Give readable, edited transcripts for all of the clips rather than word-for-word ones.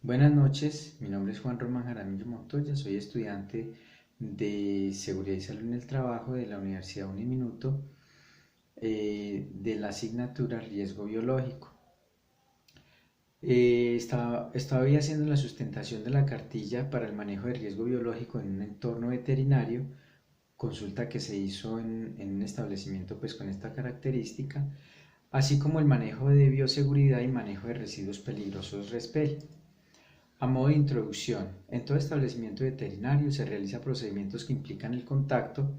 Buenas noches, mi nombre es Juan Román Jaramillo Montoya, soy estudiante de Seguridad y Salud en el Trabajo de la Universidad Uniminuto, de la asignatura Riesgo Biológico. Estaba hoy haciendo la sustentación de la cartilla para el manejo de riesgo biológico en un entorno veterinario, consulta que se hizo en un establecimiento pues con esta característica, así como el manejo de bioseguridad y manejo de residuos peligrosos RESPEL. A modo de introducción, en todo establecimiento veterinario se realizan procedimientos que implican el contacto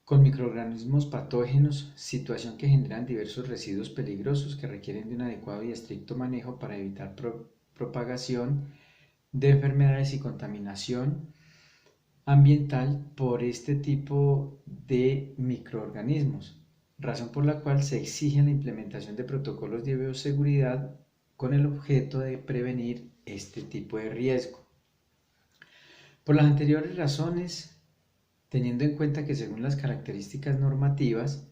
con microorganismos patógenos, situación que generan diversos residuos peligrosos que requieren de un adecuado y estricto manejo para evitar propagación de enfermedades y contaminación ambiental por este tipo de microorganismos, razón por la cual se exige la implementación de protocolos de bioseguridad con el objeto de prevenir este tipo de riesgo. Por las anteriores razones, teniendo en cuenta que según las características normativas,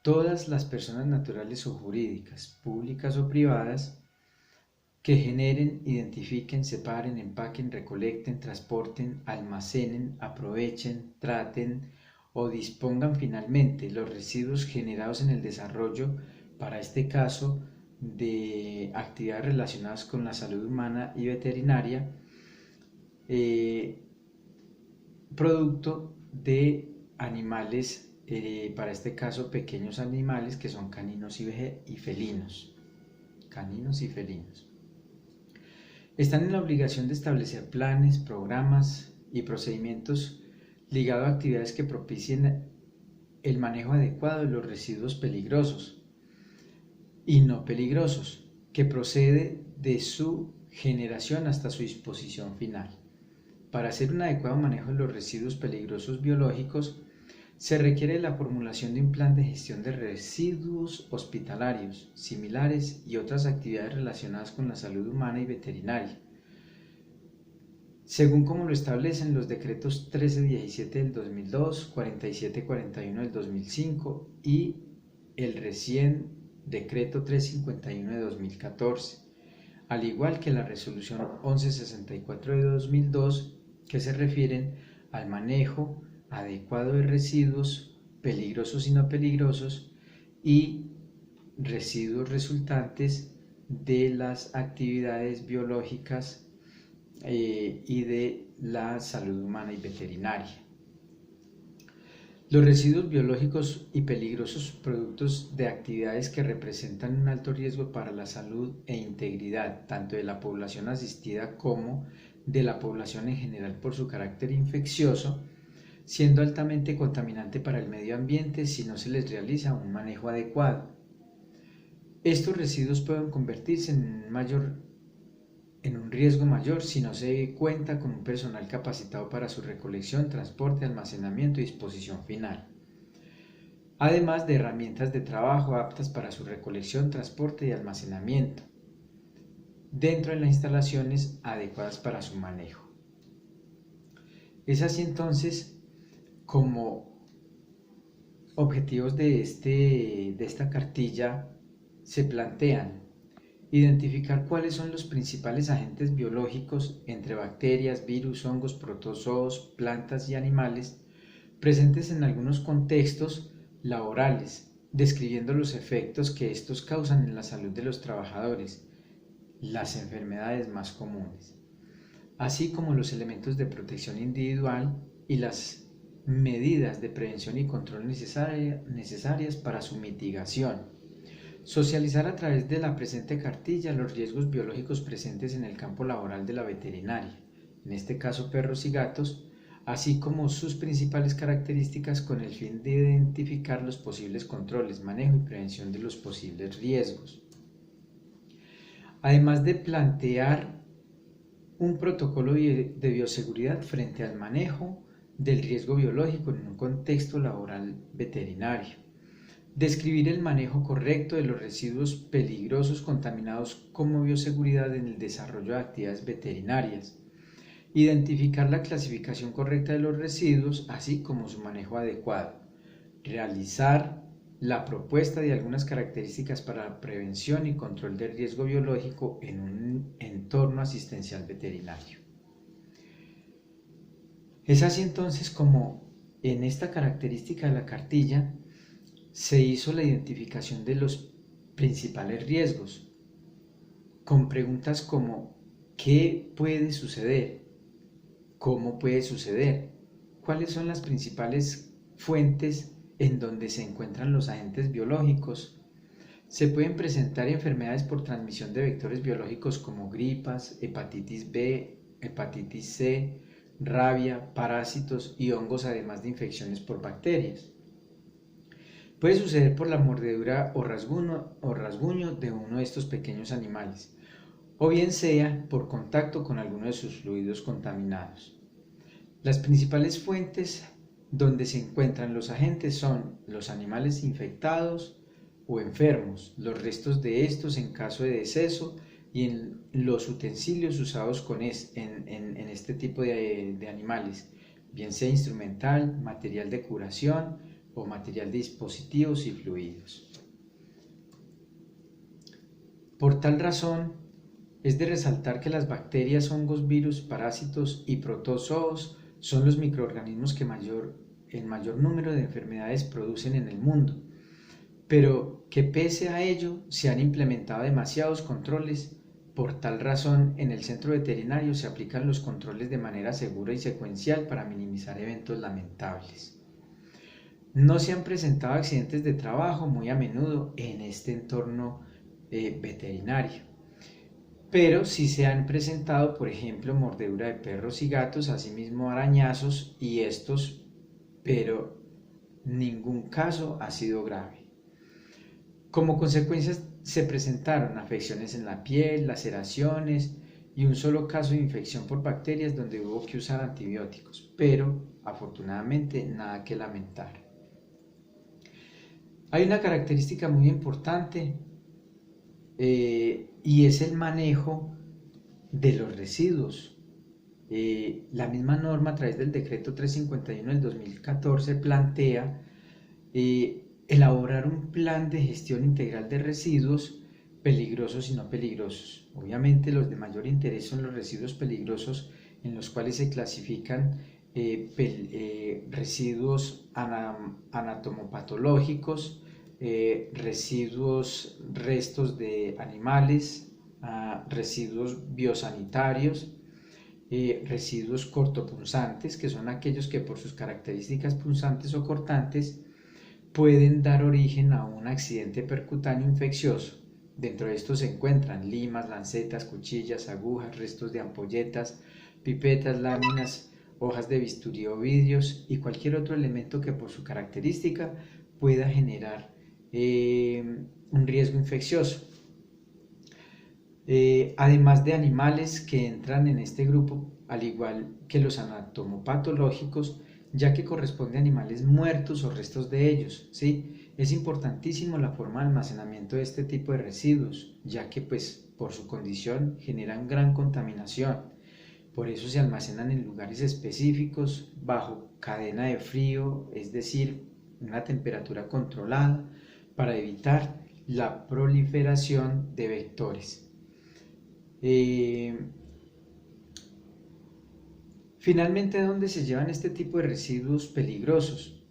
todas las personas naturales o jurídicas, públicas o privadas, que generen, identifiquen, separen, empaquen, recolecten, transporten, almacenen, aprovechen, traten o dispongan finalmente los residuos generados en el desarrollo, para este caso, de actividades relacionadas con la salud humana y veterinaria, eh, producto de animales, para este caso pequeños animales que son caninos y felinos. Caninos y felinos. Están en la obligación de establecer planes, programas y procedimientos ligados a actividades que propicien el manejo adecuado de los residuos peligrosos y no peligrosos, que procede de su generación hasta su disposición final. Para hacer un adecuado manejo de los residuos peligrosos biológicos, se requiere la formulación de un plan de gestión de residuos hospitalarios, similares y otras actividades relacionadas con la salud humana y veterinaria, según como lo establecen los decretos 1317 del 2002, 4741 del 2005 y el recién decreto 351 de 2014, al igual que la resolución 1164 de 2002, que se refieren al manejo adecuado de residuos peligrosos y no peligrosos y residuos resultantes de las actividades biológicas y de la salud humana y veterinaria. Los residuos biológicos y peligrosos productos de actividades que representan un alto riesgo para la salud e integridad tanto de la población asistida como de la población en general por su carácter infeccioso, siendo altamente contaminante para el medio ambiente si no se les realiza un manejo adecuado. Estos residuos pueden convertirse en un riesgo mayor si no se cuenta con un personal capacitado para su recolección, transporte, almacenamiento y disposición final, además de herramientas de trabajo aptas para su recolección, transporte y almacenamiento dentro de las instalaciones adecuadas para su manejo. Es así entonces como objetivos de esta cartilla se plantean identificar cuáles son los principales agentes biológicos entre bacterias, virus, hongos, protozoos, plantas y animales presentes en algunos contextos laborales, describiendo los efectos que estos causan en la salud de los trabajadores, las enfermedades más comunes, así como los elementos de protección individual y las medidas de prevención y control necesarias para su mitigación. Socializar a través de la presente cartilla los riesgos biológicos presentes en el campo laboral de la veterinaria, en este caso perros y gatos, así como sus principales características con el fin de identificar los posibles controles, manejo y prevención de los posibles riesgos. Además de plantear un protocolo de bioseguridad frente al manejo del riesgo biológico en un contexto laboral veterinario. Describir el manejo correcto de los residuos peligrosos contaminados como bioseguridad en el desarrollo de actividades veterinarias. Identificar la clasificación correcta de los residuos, así como su manejo adecuado. Realizar la propuesta de algunas características para la prevención y control del riesgo biológico en un entorno entorno asistencial veterinario. Es así entonces como en esta característica de la cartilla se hizo la identificación de los principales riesgos, con preguntas como ¿qué puede suceder? ¿Cómo puede suceder? ¿Cuáles son las principales fuentes en donde se encuentran los agentes biológicos? Se pueden presentar enfermedades por transmisión de vectores biológicos como gripas, hepatitis B, hepatitis C, rabia, parásitos y hongos, además de infecciones por bacterias. Puede suceder por la mordedura o rasguño de uno de estos pequeños animales, o bien sea por contacto con alguno de sus fluidos contaminados. Las principales fuentes donde se encuentran los agentes son los animales infectados o enfermos, los restos de estos en caso de deceso y en los utensilios usados en este tipo de animales, bien sea instrumental, material de curación o material de dispositivos y fluidos. Por tal razón, es de resaltar que las bacterias, hongos, virus, parásitos y protozoos son los microorganismos que el mayor número de enfermedades producen en el mundo, pero que pese a ello se han implementado demasiados controles. Por tal razón, en el centro veterinario se aplican los controles de manera segura y secuencial para minimizar eventos lamentables. No se han presentado accidentes de trabajo muy a menudo en este entorno veterinario, pero sí se han presentado, por ejemplo, mordedura de perros y gatos, asimismo arañazos y estos, pero ningún caso ha sido grave. Como consecuencia se presentaron afecciones en la piel, laceraciones y un solo caso de infección por bacterias donde hubo que usar antibióticos, pero afortunadamente nada que lamentar. Hay una característica muy importante y es el manejo de los residuos. La misma norma a través del decreto 351 del 2014 plantea elaborar un plan de gestión integral de residuos peligrosos y no peligrosos. Obviamente los de mayor interés son los residuos peligrosos, en los cuales se clasifican residuos anatomopatológicos, restos de animales, residuos biosanitarios, residuos cortopunzantes, que son aquellos que por sus características punzantes o cortantes pueden dar origen a un accidente percutáneo infeccioso. Dentro de estos se encuentran limas, lancetas, cuchillas, agujas, restos de ampolletas, pipetas, láminas, hojas de bisturí o vidrios y cualquier otro elemento que por su característica pueda generar un riesgo infeccioso. Además de animales que entran en este grupo, al igual que los anatomopatológicos, ya que corresponde a animales muertos o restos de ellos, ¿sí? Es importantísimo la forma de almacenamiento de este tipo de residuos, ya que pues por su condición generan gran contaminación. Por eso se almacenan en lugares específicos, bajo cadena de frío, es decir, una temperatura controlada, para evitar la proliferación de vectores. Finalmente, ¿dónde se llevan este tipo de residuos peligrosos?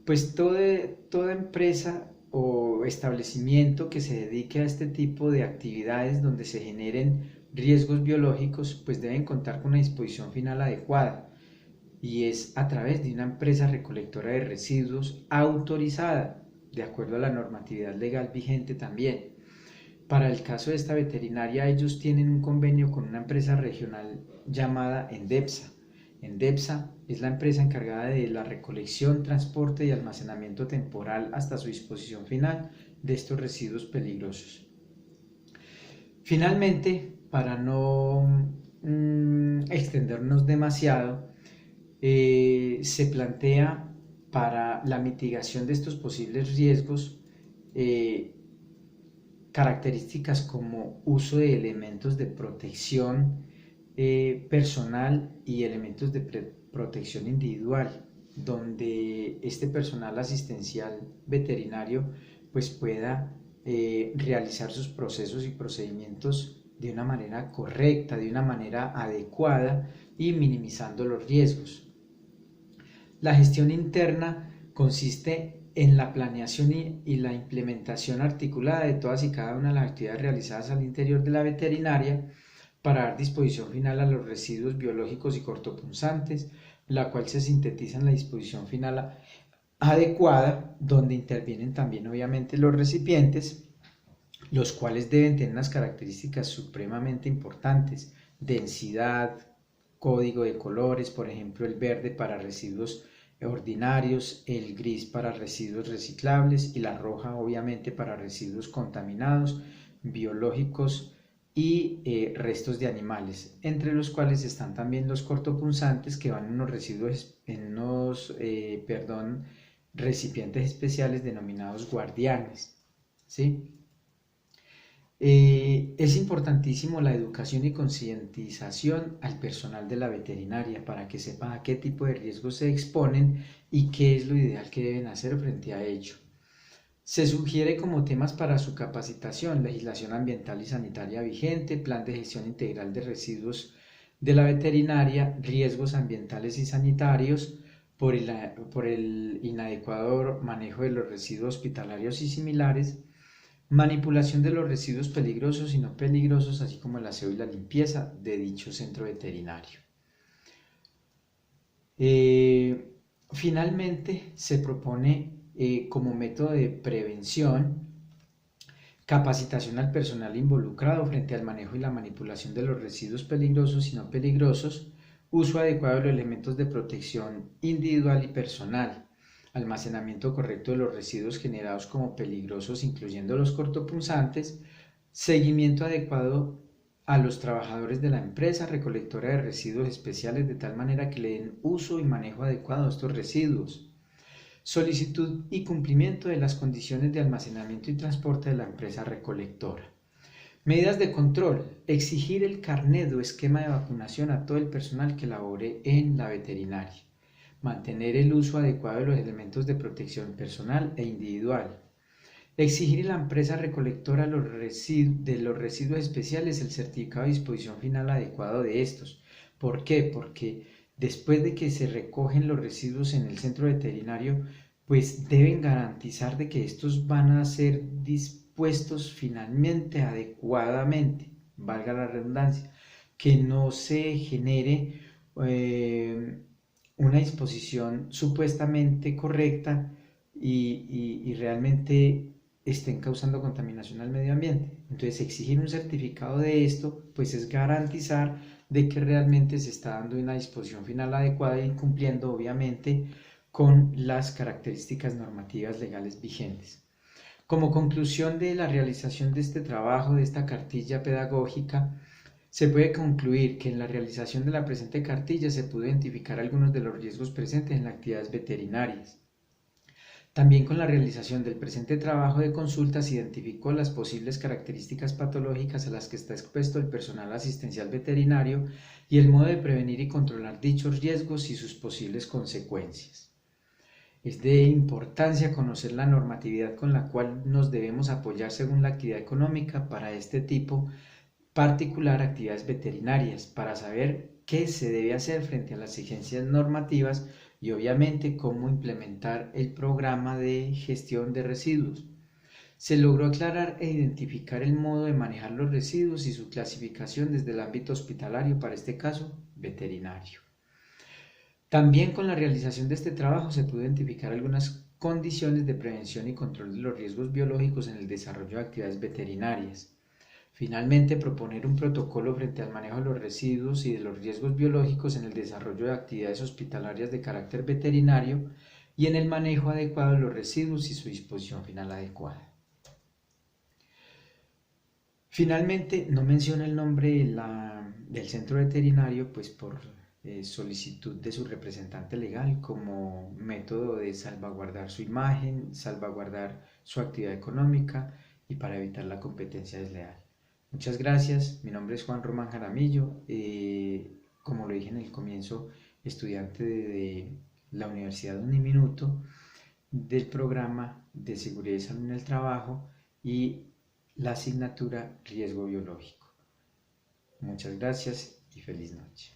Pues toda empresa o establecimiento que se dedique a este tipo de actividades donde se generen riesgos biológicos, pues deben contar con una disposición final adecuada, y es a través de una empresa recolectora de residuos autorizada, de acuerdo a la normatividad legal vigente también. Para el caso de esta veterinaria, ellos tienen un convenio con una empresa regional llamada Endepsa. Endepsa es la empresa encargada de la recolección, transporte y almacenamiento temporal hasta su disposición final de estos residuos peligrosos. Finalmente, para no extendernos demasiado, se plantea para la mitigación de estos posibles riesgos características como uso de elementos de protección personal y elementos de protección individual, donde este personal asistencial veterinario pues pueda realizar sus procesos y procedimientos de una manera correcta, de una manera adecuada y minimizando los riesgos. La gestión interna consiste en la planeación y la implementación articulada de todas y cada una de las actividades realizadas al interior de la veterinaria para dar disposición final a los residuos biológicos y cortopunzantes, la cual se sintetiza en la disposición final adecuada, donde intervienen también obviamente los recipientes, los cuales deben tener unas características supremamente importantes: densidad, código de colores, por ejemplo el verde para residuos ordinarios, el gris para residuos reciclables y la roja obviamente para residuos contaminados, biológicos y restos de animales, entre los cuales están también los cortopunzantes, que van en unos residuos, recipientes especiales denominados guardianes, ¿sí? Es importantísimo la educación y concientización al personal de la veterinaria para que sepan a qué tipo de riesgos se exponen y qué es lo ideal que deben hacer frente a ello. Se sugiere como temas para su capacitación: legislación ambiental y sanitaria vigente, plan de gestión integral de residuos de la veterinaria, riesgos ambientales y sanitarios por el inadecuado manejo de los residuos hospitalarios y similares, manipulación de los residuos peligrosos y no peligrosos, así como el aseo y la limpieza de dicho centro veterinario. Finalmente, se propone como método de prevención capacitación al personal involucrado frente al manejo y la manipulación de los residuos peligrosos y no peligrosos, uso adecuado de los elementos de protección individual y personal, almacenamiento correcto de los residuos generados como peligrosos, incluyendo los cortopunzantes, seguimiento adecuado a los trabajadores de la empresa recolectora de residuos especiales de tal manera que le den uso y manejo adecuado a estos residuos, solicitud y cumplimiento de las condiciones de almacenamiento y transporte de la empresa recolectora. Medidas de control: exigir el carnet o esquema de vacunación a todo el personal que labore en la veterinaria. Mantener el uso adecuado de los elementos de protección personal e individual. Exigir a la empresa recolectora de los residuos especiales el certificado de disposición final adecuado de estos. ¿Por qué? Porque después de que se recogen los residuos en el centro veterinario, pues deben garantizar de que estos van a ser dispuestos finalmente adecuadamente, valga la redundancia, que no se genere una disposición supuestamente correcta y realmente estén causando contaminación al medio ambiente. Entonces, exigir un certificado de esto, pues es garantizar de que realmente se está dando una disposición final adecuada y cumpliendo obviamente con las características normativas legales vigentes. Como conclusión de la realización de este trabajo, de esta cartilla pedagógica, se puede concluir que en la realización de la presente cartilla se pudo identificar algunos de los riesgos presentes en las actividades veterinarias. También con la realización del presente trabajo de consulta se identificó las posibles características patológicas a las que está expuesto el personal asistencial veterinario y el modo de prevenir y controlar dichos riesgos y sus posibles consecuencias. Es de importancia conocer la normatividad con la cual nos debemos apoyar según la actividad económica para este tipo particular actividades veterinarias, para saber qué se debe hacer frente a las exigencias normativas y obviamente cómo implementar el programa de gestión de residuos. Se logró aclarar e identificar el modo de manejar los residuos y su clasificación desde el ámbito hospitalario, para este caso veterinario. También con la realización de este trabajo se pudo identificar algunas condiciones de prevención y control de los riesgos biológicos en el desarrollo de actividades veterinarias. Finalmente, proponer un protocolo frente al manejo de los residuos y de los riesgos biológicos en el desarrollo de actividades hospitalarias de carácter veterinario y en el manejo adecuado de los residuos y su disposición final adecuada. Finalmente, no menciono el nombre del centro veterinario, pues por solicitud de su representante legal, como método de salvaguardar su imagen, salvaguardar su actividad económica y para evitar la competencia desleal. Muchas gracias, mi nombre es Juan Román Jaramillo, como lo dije en el comienzo, estudiante de la Universidad Uniminuto, del programa de Seguridad y Salud en el Trabajo y la asignatura Riesgo Biológico. Muchas gracias y feliz noche.